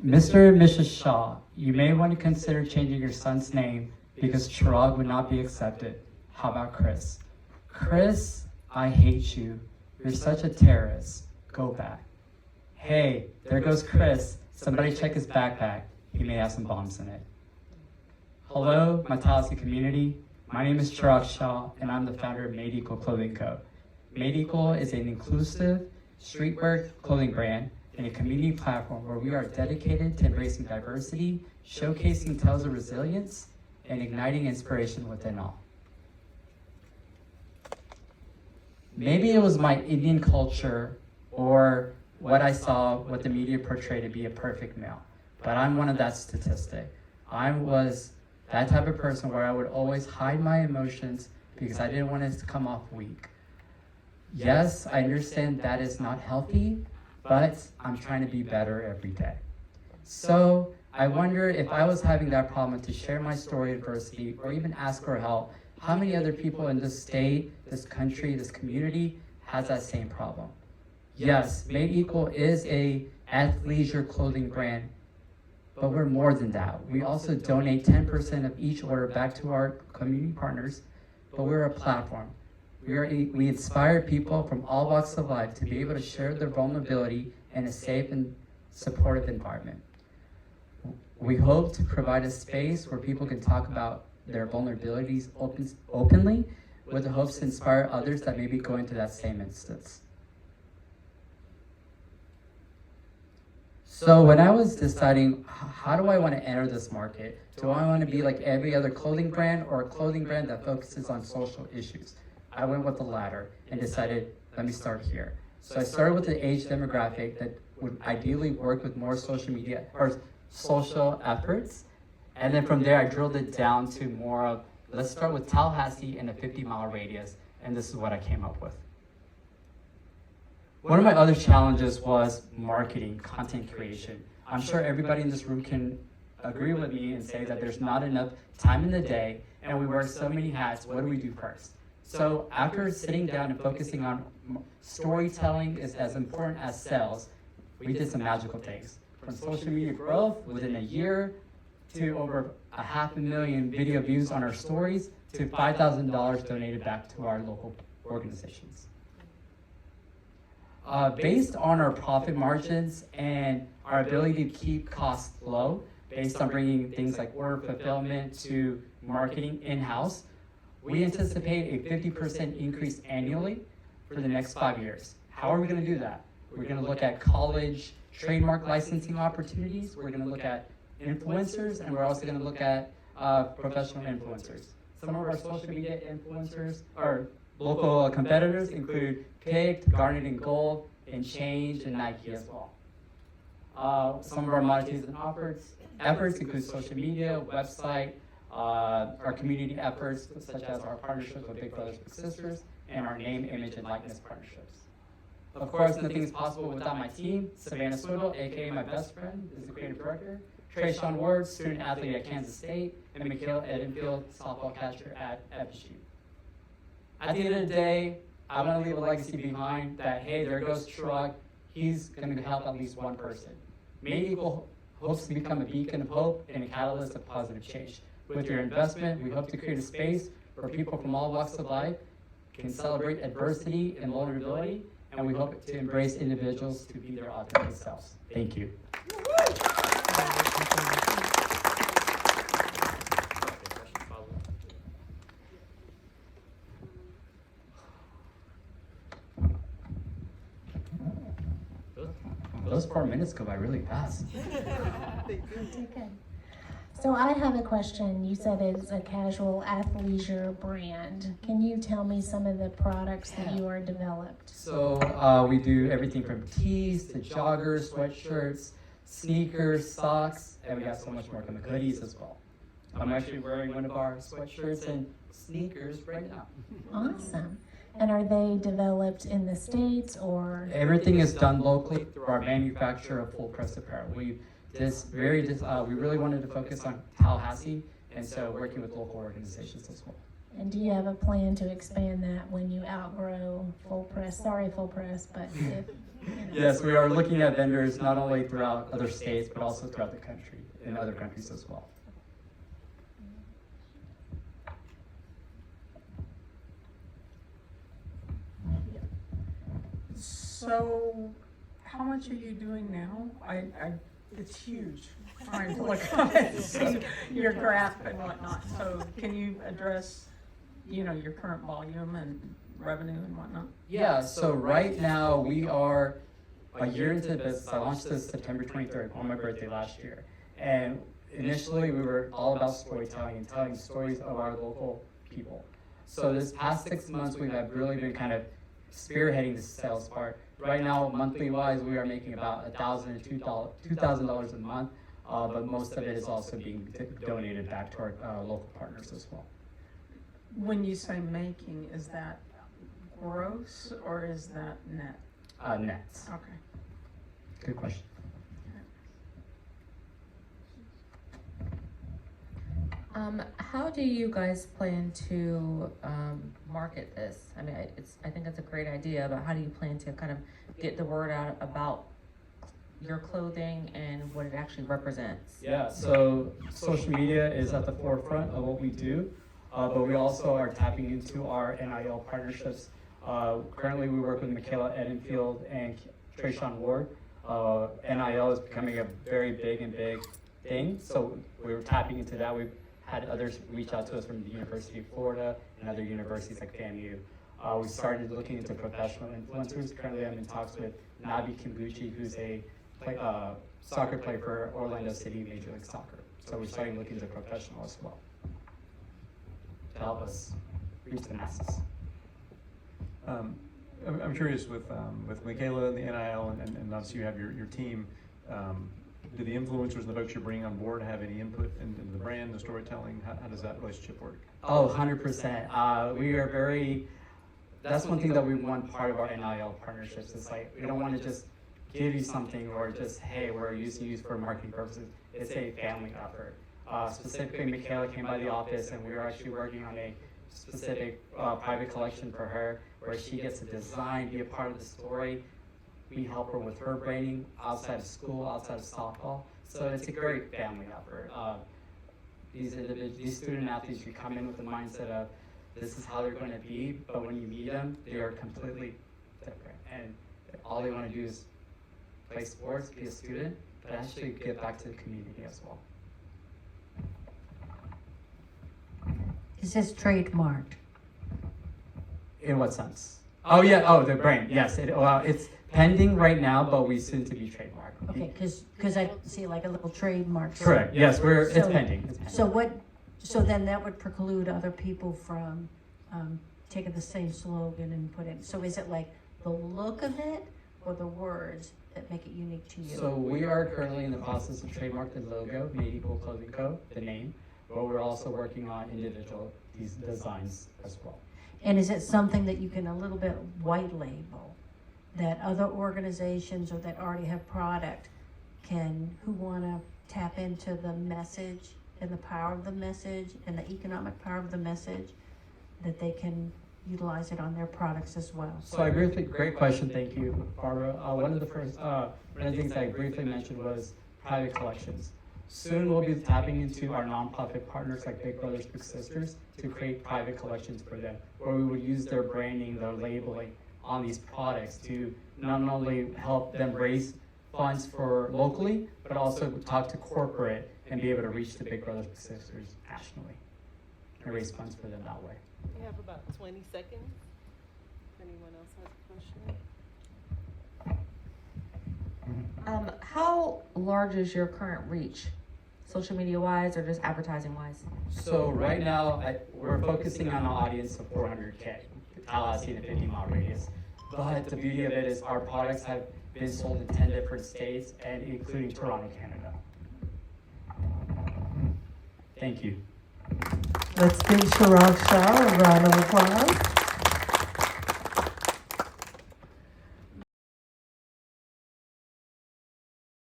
Mr. and Mrs. Shaw, you may want to consider changing your son's name because Chirag would not be accepted. How about Chris? Chris, I hate you. You're such a terrorist. Go back. Hey, there goes Chris. Somebody check his backpack. He may have some bombs in it. Hello, my Tallahassee community. My name is Chirag Shaw, and I'm the founder of Made Equal Clothing Co. Made Equal is an inclusive streetwear clothing brand and a community platform where we are dedicated to embracing diversity, showcasing tales of resilience, and igniting inspiration within all. Maybe it was my Indian culture or what I saw, what the media portrayed to be a perfect male, but I'm one of that statistic. I was that type of person where I would always hide my emotions because I didn't want it to come off weak. Yes, I understand that is not healthy, but I'm trying to be better every day. So I wonder if I was having that problem to share my story of adversity or even ask for help, how many other people in this state, this country, this community has that same problem? Yes, Made Equal is a athleisure clothing brand, but we're more than that. We also donate 10% of each order back to our community partners, but we're a platform. We inspire people from all walks of life to be able to share their vulnerability in a safe and supportive environment. We hope to provide a space where people can talk about their vulnerabilities openly with the hopes to inspire others that may be going through that same instance. So when I was deciding, how do I want to enter this market? Do I want to be like every other clothing brand or a clothing brand that focuses on social issues? I went with the latter and decided, let me start here. So I started with the age demographic that would ideally work with more social media or social efforts. And then from there, I drilled it down to more of, let's start with Tallahassee in a 50-mile radius. And this is what I came up with. One of my other challenges was marketing, content creation. I'm sure everybody in this room can agree with me and say that there's not enough time in the day and we wear so many hats. What do we do first? So after sitting down and focusing on storytelling is as important as sales, we did some magical things. From social media growth within a year to over 500,000 video views on our stories to $5,000 donated back to our local organizations. Based on our profit margins and our ability to keep costs low, based on bringing things like order fulfillment to marketing in-house, we anticipate a 50% increase annually for the next 5 years. How are we going to do that? We're going to look at college trademark licensing opportunities. We're going to look at influencers, and we're also going to look at professional influencers. Some of our social media influencers or local competitors include Picked, Garnet and Gold, and Change, and Nike as well. Some of our monetization efforts include social media, website, our community efforts, such as our partnerships with Big Brothers Big Sisters, and our name, image, and likeness partnerships. Of course, nothing is possible without my team. Savannah Swiddle, aka my best friend, is the creative director. Trayshawn Ward, student athlete at Kansas State, and Mikhail Edenfield, softball catcher at FSU. At the end of the day, I want to leave a legacy behind that, hey, there goes Chirag. He's going to help at least one person. Made Equal hopes to become a beacon of hope and a catalyst of positive change. With your investment, we hope to create a space where people from all walks of life can celebrate adversity and vulnerability, and we hope to embrace individuals to be their authentic selves. Thank you. Those 4 minutes go by really fast. Okay. So I have a question. You said it's a casual athleisure brand. Can you tell me some of the products that you are developed? So we do everything from tees to joggers, sweatshirts, sneakers, socks, and we got so much more coming, hoodies as well. I'm actually wearing one of our sweatshirts and sneakers right now. Awesome. And are they developed in the States or? Everything is done locally through our manufacturer of full press apparel. We really wanted to focus on Tallahassee, and so working with local organizations as well. And do you have a plan to expand that when you outgrow full press? Sorry, full press, but if Yes, we are looking at vendors not only throughout other states, but also throughout the country, in other countries as well. So, how much are you doing now? It's huge, trying to look at it and see your graph and whatnot. So, can you address, your current volume and revenue and whatnot? Yeah, so right now we are a year into the business. I launched this September 23rd on my birthday last year. And initially we were all about storytelling and telling stories of our local people. So this past 6 months we have really been kind of spearheading the sales part. Right now, monthly wise, we are making about $1,000 to $2,000 a month, but most of it is also being donated back to our local partners as well. When you say making, is that gross or is that net? Nets. Okay. Good question. How do you guys plan to market this? I mean, I think that's a great idea, but how do you plan to kind of get the word out about your clothing and what it actually represents? Yeah, so social media is at the forefront of what we do, but we also are tapping into our NIL partnerships. Currently, we work with Michaela Edenfield and Trayshawn Ward. NIL is becoming a very big thing, so we're tapping into that. We've had others reach out to us from the University of Florida and other universities like FAMU. We started looking into professional influencers. Currently, I'm in talks with Nabi Kimbuchi, who's a soccer player for Orlando City Major League Soccer. So we're starting to look into professional as well to help us reach the masses. I'm curious with Michaela and the NIL, and obviously you have your team. Do the influencers and the folks you're bringing on board have any input into the brand, the storytelling? How does that relationship work? Oh, 100%. We are very, that's one thing that we want part of our NIL partnerships. It's like, we don't want to just give you something or just, hey, we're using you for marketing purposes. It's a family effort. Specifically, Michaela came by the office and we were actually working on a specific private collection for her where she gets to design, be a part of the story. We help her with her branding outside of school, outside of softball. So it's a great family effort. These student athletes, you come in with the mindset of this is how they're going to be, but when you meet them, they are completely different. And all they want to do is play sports, be a student, but actually give back to the community as well. Is this trademarked? In what sense? Oh yeah, the brand, yes. It's pending right now, but we soon to be trademarked. Okay, because I see like a little trademark. Correct, yes, it's So- pending. So then that would preclude other people from taking the same slogan and put it, so is it like the look of it or the words that make it unique to you? So we are currently in the process of trademark the logo, Made Equal Clothing Co., the name, but we're also working on individual these designs as well. And is it something that you can a little bit white label, that other organizations or that already have product who want to tap into the message and the power of the message and the economic power of the message, that they can utilize it on their products as well? So I briefly, great question, thank you, Barbara. One of the things I briefly mentioned was private collections. Soon we'll be tapping into our nonprofit partners like Big Brothers Big Sisters to create private collections for them, where we would use their branding, their labeling on these products to not only help them raise funds for locally, but also talk to corporate and be able to reach the Big Brothers Big Sisters nationally and raise funds for them that way. We have about 20 seconds. If anyone else has a question. How large is your current reach, social media wise or just advertising wise? So right now, we're focusing on an audience of 400K, Tallahassee in a 50-mile radius. But the beauty of it is our products have been sold in 10 different states and including Toronto, Canada. Thank you. Let's give Chirag Shah a round of applause.